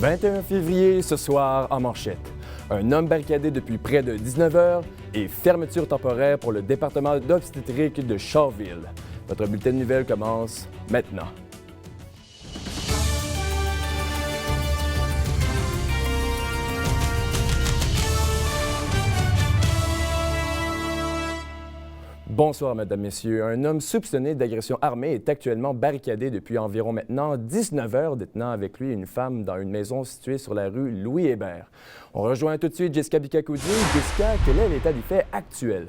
21 février, ce soir, en manchette. Un homme barricadé depuis près de 19 heures et fermeture temporaire pour le département d'obstétrique de Shawville. Votre bulletin de nouvelles commence maintenant. Bonsoir, Mesdames, Messieurs. Un homme soupçonné d'agression armée est actuellement barricadé depuis environ maintenant 19 heures, détenant avec lui une femme dans une maison située sur la rue Louis-Hébert. On rejoint tout de suite Jessica Bicacoudi. Jessica, quel est l'état des faits actuel?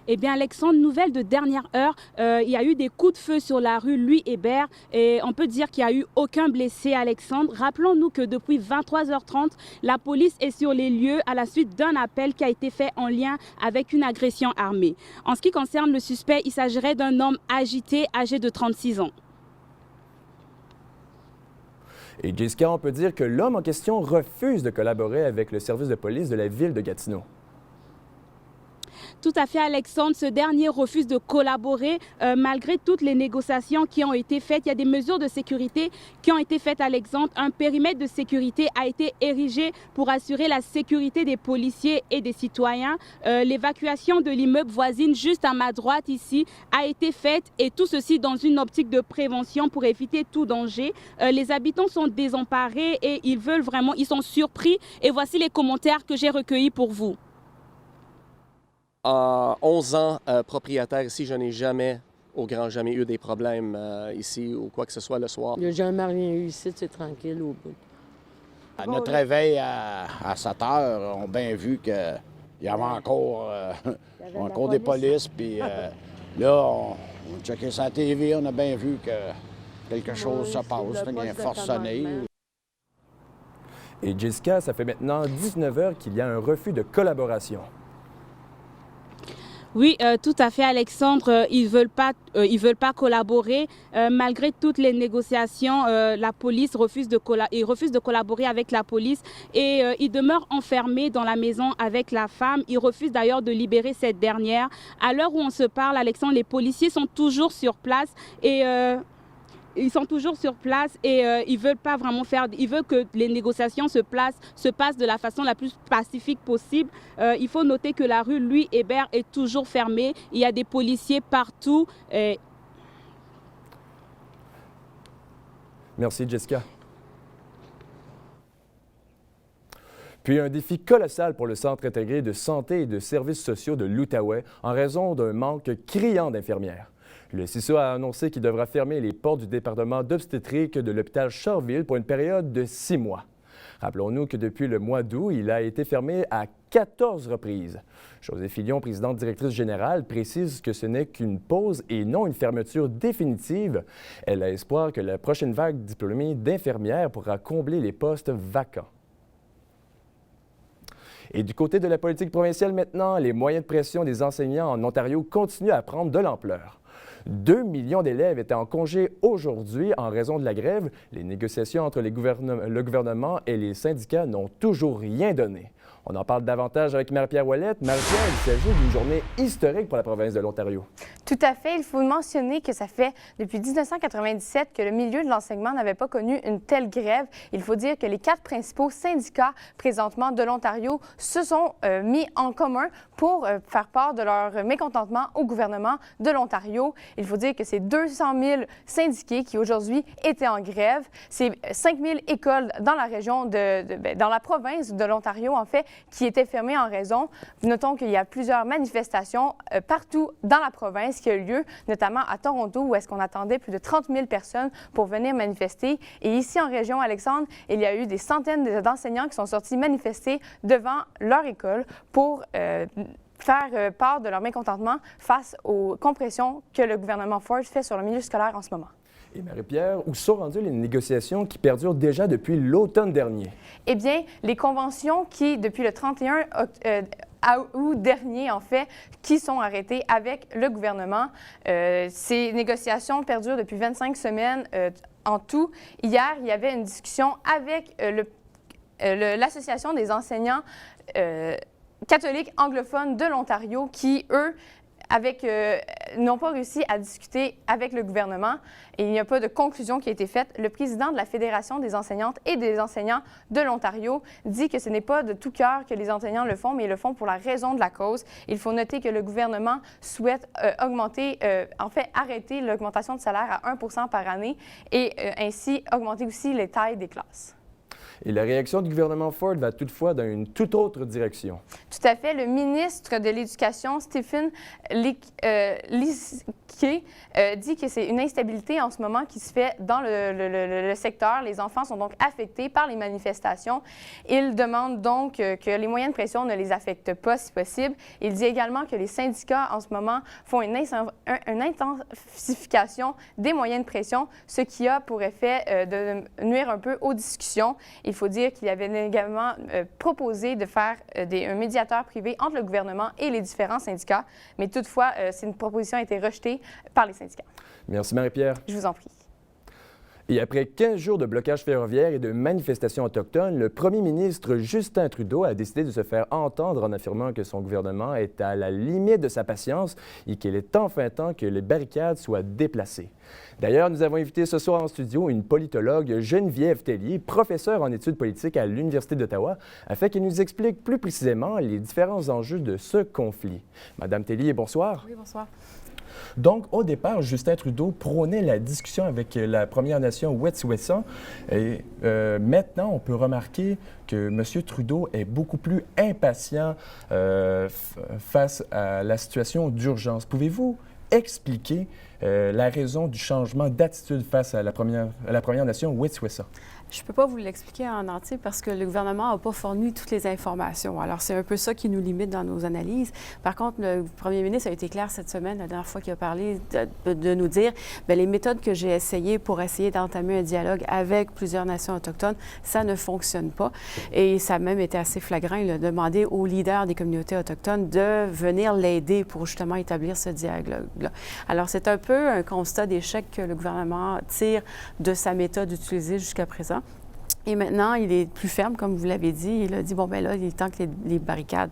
Eh bien, Alexandre, nouvelle de dernière heure, il y a eu des coups de feu sur la rue Louis-Hébert et on peut dire qu'il n'y a eu aucun blessé, Alexandre. Rappelons-nous que depuis 23h30, la police est sur les lieux à la suite d'un appel qui a été fait en lien avec une agression armée. En ce qui concerne le suspect, il s'agirait d'un homme agité, âgé de 36 ans. Et Jessica, on peut dire que l'homme en question refuse de collaborer avec le service de police de la ville de Gatineau. Tout à fait, Alexandre. Ce dernier refuse de collaborer malgré toutes les négociations qui ont été faites. Il y a des mesures de sécurité qui ont été faites, Alexandre. Un périmètre de sécurité a été érigé pour assurer la sécurité des policiers et des citoyens. L'évacuation de l'immeuble voisine juste à ma droite ici a été faite et tout ceci dans une optique de prévention pour éviter tout danger. Les habitants sont désemparés et ils sont surpris. Et voici les commentaires que j'ai recueillis pour vous. En 11 ans propriétaire ici, je n'ai jamais, au grand jamais, eu des problèmes ici ou quoi que ce soit le soir. Il n'y a jamais rien eu ici, c'est tranquille au bout. À notre réveil à 7 heures, on a bien vu qu'il y avait encore des polices. Puis là, on checkait sa TV, on a bien vu que quelque chose se passe. Il y a un forcené. Et Jessica, ça fait maintenant 19 heures qu'il y a un refus de collaboration. Oui, tout à fait, Alexandre. Ils veulent pas collaborer. Malgré toutes les négociations, la police refuse de collaborer avec la police et ils demeurent enfermés dans la maison avec la femme. Ils refusent d'ailleurs de libérer cette dernière. À l'heure où on se parle, Alexandre, les policiers sont toujours sur place et ils veulent pas vraiment ils veulent que les négociations se passent de la façon la plus pacifique possible. Il faut noter que la rue Louis-Hébert est toujours fermée. Il y a des policiers partout. Merci, Jessica. Puis un défi colossal pour le Centre intégré de santé et de services sociaux de l'Outaouais en raison d'un manque criant d'infirmières. Le CISO a annoncé qu'il devra fermer les portes du département d'obstétrique de l'hôpital Shawville pour une période de 6 mois. Rappelons-nous que depuis le mois d'août, il a été fermé à 14 reprises. Josée Filion, présidente directrice générale, précise que ce n'est qu'une pause et non une fermeture définitive. Elle a espoir que la prochaine vague diplômée d'infirmières pourra combler les postes vacants. Et du côté de la politique provinciale maintenant, les moyens de pression des enseignants en Ontario continuent à prendre de l'ampleur. 2 millions d'élèves étaient en congé aujourd'hui en raison de la grève. Les négociations entre le gouvernement et les syndicats n'ont toujours rien donné. On en parle davantage avec Marie-Pierre Ouellette. Marie-Pierre, il s'agit d'une journée historique pour la province de l'Ontario. Tout à fait. Il faut mentionner que ça fait depuis 1997 que le milieu de l'enseignement n'avait pas connu une telle grève. Il faut dire que les 4 principaux syndicats présentement de l'Ontario se sont mis en commun pour faire part de leur mécontentement au gouvernement de l'Ontario. Il faut dire que c'est 200 000 syndiqués qui aujourd'hui étaient en grève. C'est 5 000 écoles dans la région dans la province de l'Ontario, en fait, qui étaient fermées en raison. Notons qu'il y a plusieurs manifestations partout dans la province qui a eu lieu, notamment à Toronto, où est-ce qu'on attendait plus de 30 000 personnes pour venir manifester. Et ici, en région, Alexandre, il y a eu des centaines d'enseignants qui sont sortis manifester devant leur école pour faire part de leur mécontentement face aux compressions que le gouvernement Ford fait sur le milieu scolaire en ce moment. Et Marie-Pierre, où sont rendues les négociations qui perdurent déjà depuis l'automne dernier? Eh bien, les conventions qui, depuis le 31 août dernier, en fait, qui sont arrêtées avec le gouvernement, ces négociations perdurent depuis 25 semaines en tout. Hier, il y avait une discussion avec l'Association des enseignants catholiques anglophones de l'Ontario qui, eux, n'ont pas réussi à discuter avec le gouvernement et il n'y a pas de conclusion qui a été faite. Le président de la Fédération des enseignantes et des enseignants de l'Ontario dit que ce n'est pas de tout cœur que les enseignants le font, mais ils le font pour la raison de la cause. Il faut noter que le gouvernement souhaite arrêter l'augmentation de salaire à 1 % par année et ainsi augmenter aussi les tailles des classes. Et la réaction du gouvernement Ford va toutefois dans une toute autre direction. Tout à fait. Le ministre de l'Éducation, Stephen Liske, dit que c'est une instabilité en ce moment qui se fait dans le secteur. Les enfants sont donc affectés par les manifestations. Il demande donc que les moyens de pression ne les affectent pas si possible. Il dit également que les syndicats en ce moment font une intensification des moyens de pression, ce qui a pour effet de nuire un peu aux discussions. Il faut dire qu'il avait également proposé de faire un médiateur privé entre le gouvernement et les différents syndicats, mais toutefois, cette proposition a été rejetée par les syndicats. Merci Marie-Pierre. Je vous en prie. Et après 15 jours de blocage ferroviaire et de manifestations autochtones, le premier ministre Justin Trudeau a décidé de se faire entendre en affirmant que son gouvernement est à la limite de sa patience et qu'il est enfin temps que les barricades soient déplacées. D'ailleurs, nous avons invité ce soir en studio une politologue, Geneviève Tellier, professeure en études politiques à l'Université d'Ottawa, afin qu'elle nous explique plus précisément les différents enjeux de ce conflit. Madame Tellier, bonsoir. Oui, bonsoir. Donc, au départ, Justin Trudeau prônait la discussion avec la Première Nation Wet'suwet'en. Et maintenant, on peut remarquer que M. Trudeau est beaucoup plus impatient face à la situation d'urgence. Pouvez-vous expliquer la raison du changement d'attitude face à la Première Nation Wet'suwet'en? Je ne peux pas vous l'expliquer en entier parce que le gouvernement n'a pas fourni toutes les informations. Alors, c'est un peu ça qui nous limite dans nos analyses. Par contre, le premier ministre a été clair cette semaine, la dernière fois qu'il a parlé, de nous dire bien, les méthodes que j'ai essayées pour essayer d'entamer un dialogue avec plusieurs nations autochtones, ça ne fonctionne pas. Et ça a même été assez flagrant. Il a demandé aux leaders des communautés autochtones de venir l'aider pour justement établir ce dialogue-là. Alors, c'est un peu un constat d'échec que le gouvernement tire de sa méthode utilisée jusqu'à présent. Et maintenant, il est plus ferme, comme vous l'avez dit. Il a dit, bon, bien là, il est temps que les barricades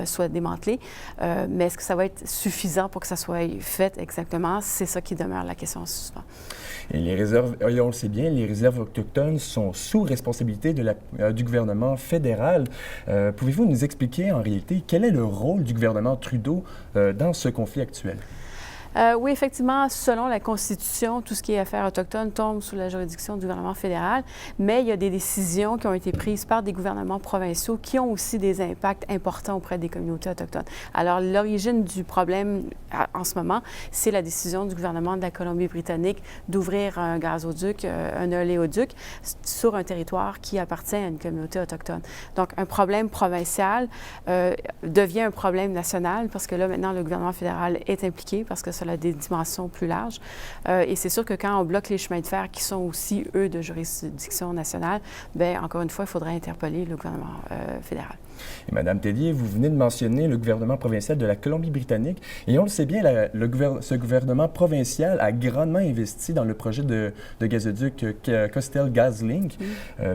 soient démantelées. Mais est-ce que ça va être suffisant pour que ça soit fait exactement? C'est ça qui demeure la question en suspens. Et les réserves, on le sait bien, les réserves autochtones sont sous responsabilité du gouvernement fédéral. Pouvez-vous nous expliquer en réalité quel est le rôle du gouvernement Trudeau dans ce conflit actuel? Oui, effectivement, selon la Constitution, tout ce qui est affaires autochtones tombe sous la juridiction du gouvernement fédéral, mais il y a des décisions qui ont été prises par des gouvernements provinciaux qui ont aussi des impacts importants auprès des communautés autochtones. Alors, l'origine du problème en ce moment, c'est la décision du gouvernement de la Colombie-Britannique d'ouvrir un gazoduc, un oléoduc, sur un territoire qui appartient à une communauté autochtone. Donc, un problème provincial devient un problème national parce que là, maintenant, le gouvernement fédéral est impliqué parce que cela a des dimensions plus larges. Et c'est sûr que quand on bloque les chemins de fer qui sont aussi, eux, de juridiction nationale, bien, encore une fois, il faudrait interpeller le gouvernement fédéral. Et Madame Tellier, vous venez de mentionner le gouvernement provincial de la Colombie-Britannique. Et on le sait bien, ce gouvernement provincial a grandement investi dans le projet de gazoduc Coastal GasLink.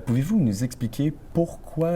Pouvez-vous nous expliquer pourquoi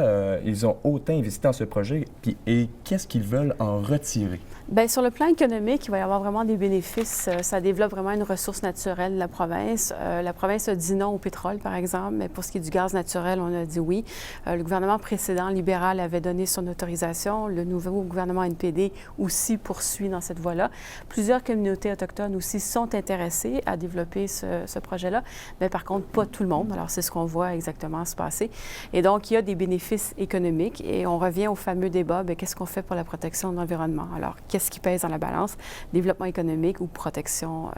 ils ont autant investi dans ce projet et qu'est-ce qu'ils veulent en retirer? Bien, sur le plan économique, il va y avoir vraiment des bénéfices. Ça développe vraiment une ressource naturelle de la province. La province a dit non au pétrole, par exemple, mais pour ce qui est du gaz naturel, on a dit oui. Le gouvernement précédent, libéral, avait donné son autorisation. Le nouveau gouvernement NPD aussi poursuit dans cette voie-là. Plusieurs communautés autochtones aussi sont intéressées à développer ce projet-là, mais par contre, pas tout le monde. Alors, c'est ce qu'on voit exactement se passer. Et donc, il y a des bénéfices économiques et on revient au fameux débat, bien, qu'est-ce qu'on fait pour la protection de l'environnement? Alors, qu'est-ce qui pèse dans la balance, développement économique ou protection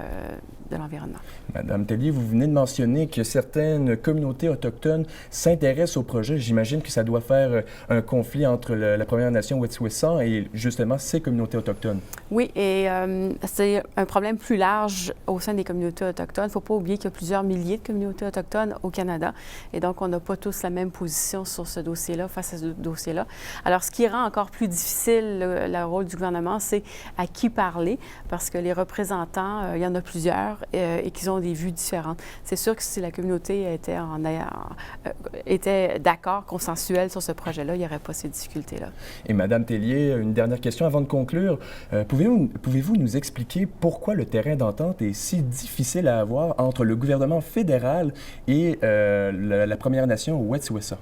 de l'environnement? Madame Tellier, vous venez de mentionner que certaines communautés autochtones s'intéressent au projet. J'imagine que ça doit faire un conflit entre la Première Nation Wet'suwet'en et justement ces communautés autochtones. Oui, et c'est un problème plus large au sein des communautés autochtones. Il ne faut pas oublier qu'il y a plusieurs milliers de communautés autochtones au Canada et donc on n'a pas tous la même position sur ce dossier-là, face à ce dossier-là. Alors, ce qui rend encore plus difficile le rôle du gouvernement, c'est à qui parler, parce que les représentants, il y en a plusieurs et qu'ils ont des vues différentes. C'est sûr que si la communauté était d'accord, consensuelle sur ce projet-là, il n'y aurait pas ces difficultés-là. Et Madame Tellier, une dernière question avant de conclure. Pouvez-vous nous expliquer pourquoi le terrain d'entente est si difficile à avoir entre le gouvernement fédéral et la Première Nation Wet'suwet'en?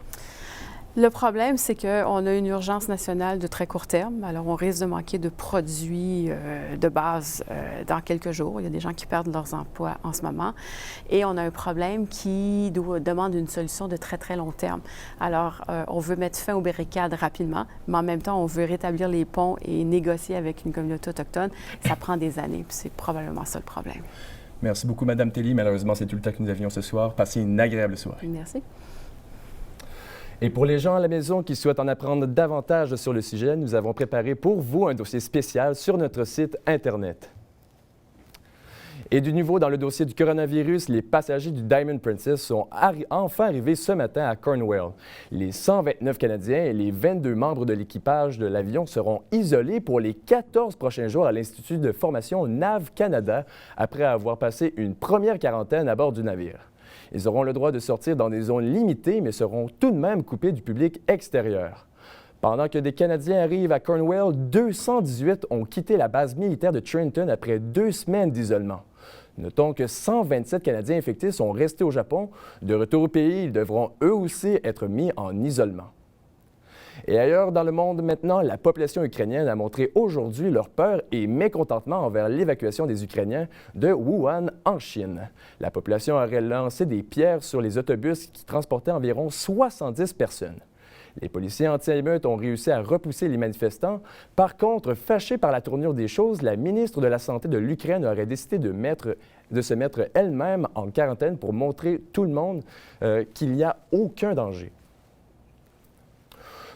Le problème, c'est qu'on a une urgence nationale de très court terme. Alors, on risque de manquer de produits de base dans quelques jours. Il y a des gens qui perdent leurs emplois en ce moment. Et on a un problème qui demande une solution de très, très long terme. Alors, on veut mettre fin aux barricades rapidement, mais en même temps, on veut rétablir les ponts et négocier avec une communauté autochtone. Ça prend des années, puis c'est probablement ça le problème. Merci beaucoup, Madame Tellier. Malheureusement, c'est tout le temps que nous avions ce soir. Passez une agréable soirée. Merci. Et pour les gens à la maison qui souhaitent en apprendre davantage sur le sujet, nous avons préparé pour vous un dossier spécial sur notre site Internet. Et du nouveau dans le dossier du coronavirus, les passagers du Diamond Princess sont enfin arrivés ce matin à Cornwall. Les 129 Canadiens et les 22 membres de l'équipage de l'avion seront isolés pour les 14 prochains jours à l'Institut de formation NAV Canada après avoir passé une première quarantaine à bord du navire. Ils auront le droit de sortir dans des zones limitées, mais seront tout de même coupés du public extérieur. Pendant que des Canadiens arrivent à Cornwall, 218 ont quitté la base militaire de Trenton après 2 semaines d'isolement. Notons que 127 Canadiens infectés sont restés au Japon. De retour au pays, ils devront eux aussi être mis en isolement. Et ailleurs dans le monde maintenant, la population ukrainienne a montré aujourd'hui leur peur et mécontentement envers l'évacuation des Ukrainiens de Wuhan en Chine. La population aurait lancé des pierres sur les autobus qui transportaient environ 70 personnes. Les policiers anti-émeutes ont réussi à repousser les manifestants. Par contre, fâchée par la tournure des choses, la ministre de la Santé de l'Ukraine aurait décidé de se mettre elle-même en quarantaine pour montrer tout le monde qu'il n'y a aucun danger.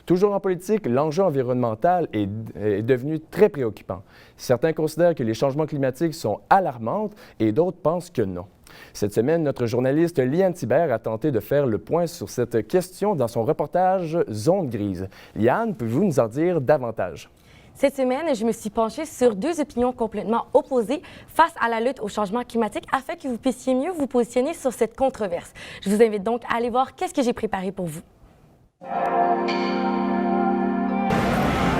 Toujours en politique, l'enjeu environnemental est devenu très préoccupant. Certains considèrent que les changements climatiques sont alarmants et d'autres pensent que non. Cette semaine, notre journaliste Liane Thibert a tenté de faire le point sur cette question dans son reportage Zone grise. Liane, pouvez-vous nous en dire davantage? Cette semaine, je me suis penchée sur 2 opinions complètement opposées face à la lutte au changement climatique afin que vous puissiez mieux vous positionner sur cette controverse. Je vous invite donc à aller voir qu'est-ce que j'ai préparé pour vous.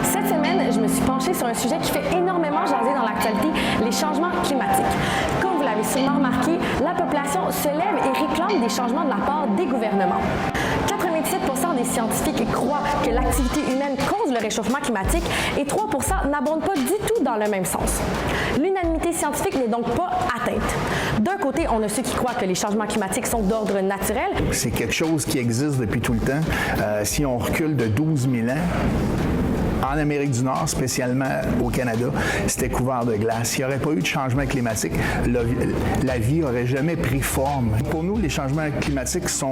Cette semaine, je me suis penchée sur un sujet qui fait énormément jaser dans l'actualité, les changements climatiques. Comme vous l'avez sûrement remarqué, la population se lève et réclame des changements de la part des gouvernements. 97% des scientifiques croient que l'activité humaine cause le réchauffement climatique et 3% n'abondent pas du tout dans le même sens. L'unanimité scientifique n'est donc pas atteinte. D'un côté, on a ceux qui croient que les changements climatiques sont d'ordre naturel. C'est quelque chose qui existe depuis tout le temps. Si on recule de 12 000 ans, en Amérique du Nord, spécialement au Canada, c'était couvert de glace. S'il n'y aurait pas eu de changement climatique, la vie n'aurait jamais pris forme. Pour nous, les changements climatiques sont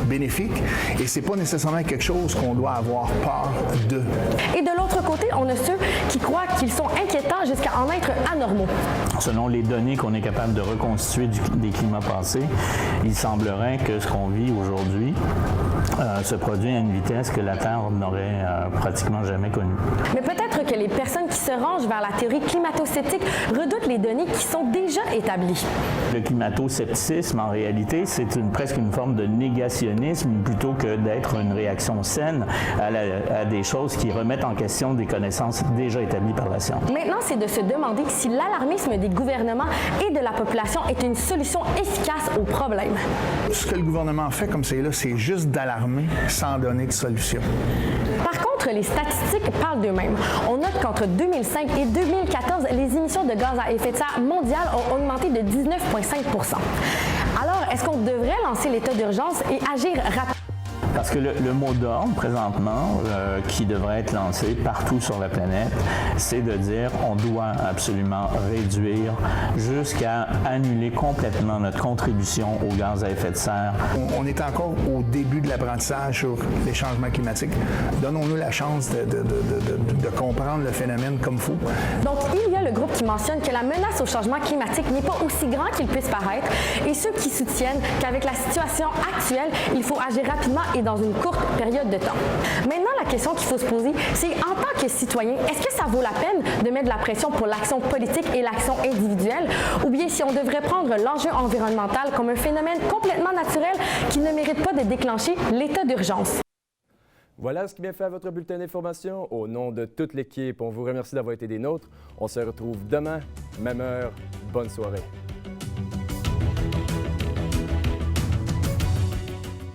bénéfiques et ce n'est pas nécessairement quelque chose qu'on doit avoir peur de. Et de l'autre côté, on a ceux qui croient qu'ils sont inquiétants jusqu'à en être anormaux. Selon les données qu'on est capable de reconstituer des climats passés, il semblerait que ce qu'on vit aujourd'hui se produit à une vitesse que la Terre n'aurait pratiquement jamais connue. Mais peut-être que les personnes qui se rangent vers la théorie climato-sceptique redoutent les données qui sont déjà établies. Le climato-scepticisme, en réalité, c'est presque une forme de négationnisme plutôt que d'être une réaction saine à des choses qui remettent en question des connaissances déjà établies par la science. Maintenant, c'est de se demander si l'alarmisme des gouvernements et de la population est une solution efficace au problème. Ce que le gouvernement fait comme c'est là, c'est juste d'alarmer sans donner de solution. Par contre, les statistiques parlent d'eux-mêmes. On note qu'entre 2005 et 2014, les émissions de gaz à effet de serre mondiales ont augmenté de 19,5 %. Alors, est-ce qu'on devrait lancer l'état d'urgence et agir rapidement? Parce que le mot d'ordre, présentement, qui devrait être lancé partout sur la planète, c'est de dire on doit absolument réduire jusqu'à annuler complètement notre contribution aux gaz à effet de serre. On est encore au début de l'apprentissage sur les changements climatiques. Donnons-nous la chance de comprendre le phénomène comme il faut. Donc, il y a le groupe qui mentionne que la menace au changement climatique n'est pas aussi grand qu'il puisse paraître et ceux qui soutiennent qu'avec la situation actuelle, il faut agir rapidement et dans une courte période de temps. Maintenant, la question qu'il faut se poser, c'est en tant que citoyen, est-ce que ça vaut la peine de mettre de la pression pour l'action politique et l'action individuelle, ou bien si on devrait prendre l'enjeu environnemental comme un phénomène complètement naturel qui ne mérite pas de déclencher l'état d'urgence? Voilà ce qui vient faire votre bulletin d'information. Au nom de toute l'équipe, on vous remercie d'avoir été des nôtres. On se retrouve demain, même heure. Bonne soirée.